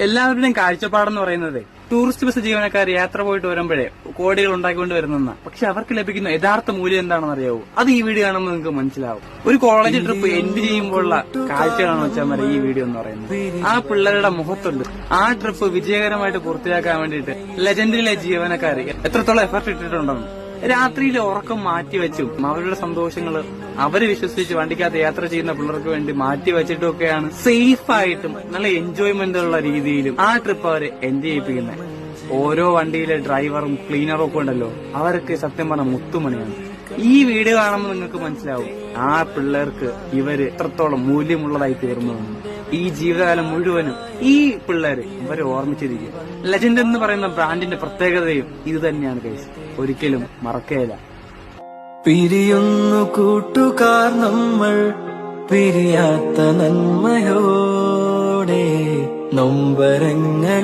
എല്ലാവരുടെയും കാഴ്ചപ്പാടെന്ന് പറയുന്നത് tourist bus ജീവനക്കാർ യാത്ര പോയിട്ട് വരുമ്പോഴേ കോടികൾ ഉണ്ടാക്കിക്കൊണ്ട് വരുന്ന പക്ഷെ അവർക്ക് ലഭിക്കുന്ന യഥാർത്ഥ മൂല്യം എന്താണെന്ന് അറിയാവൂ. അത് ഈ വീഡിയോ കാണുമ്പോൾ നിങ്ങൾക്ക് മനസ്സിലാവും. ഒരു കോളേജ് ട്രിപ്പ് എൻഡ് ചെയ്യുമ്പോഴുള്ള കാഴ്ചകളാണെന്ന് വെച്ചാൽ മതി ഈ വീഡിയോ എന്ന് പറയുന്നത്. ആ പിള്ളേരുടെ മുഖത്തുണ്ട് ആ ട്രിപ്പ് വിജയകരമായിട്ട് പൂർത്തിയാക്കാൻ വേണ്ടിയിട്ട് ലെജൻഡിലെ ജീവനക്കാർ എത്രത്തോളം എഫർട്ട് ഇട്ടിട്ടുണ്ടെന്ന്. രാത്രിയിലെ ഉറക്കം മാറ്റിവെച്ചും അവരുടെ സന്തോഷങ്ങള് അവര് വിശ്വസിച്ച് വണ്ടിക്കകത്ത് യാത്ര ചെയ്യുന്ന പിള്ളേർക്ക് വേണ്ടി മാറ്റിവെച്ചിട്ടൊക്കെയാണ് സേഫ് ആയിട്ടും നല്ല എൻജോയ്മെന്റ് ഉള്ള രീതിയിലും ആ ട്രിപ്പ് അവര് എൻജോയ് ചെയ്യിപ്പിക്കുന്നത്. ഓരോ വണ്ടിയിലെ ഡ്രൈവറും ക്ലീനറും ഒക്കെ ഉണ്ടല്ലോ, അവർക്ക് സത്യം പറഞ്ഞ മുത്തുമണിയാണ്. ഈ വീഡിയോ കാണുമ്പോൾ നിങ്ങൾക്ക് മനസ്സിലാവും ആ പിള്ളേർക്ക് ഇവര് എത്രത്തോളം മൂല്യമുള്ളതായി തീർന്നു. ഈ ജീവിതകാലം മുഴുവനും ഈ പിള്ളേര് ഇവരെ ഓർമ്മിച്ചിരിക്കും. ലെജൻഡ് എന്ന് പറയുന്ന ബ്രാൻഡിന്റെ പ്രത്യേകതയും ഇത് തന്നെയാണ് ഗൈസ്. ഒരിക്കലും മറക്കേല. പിരിയുന്നു കൂട്ടുകാർ നമ്മൾ പിരിയാത്ത നന്മയോടെ നൊമ്പരങ്ങൾ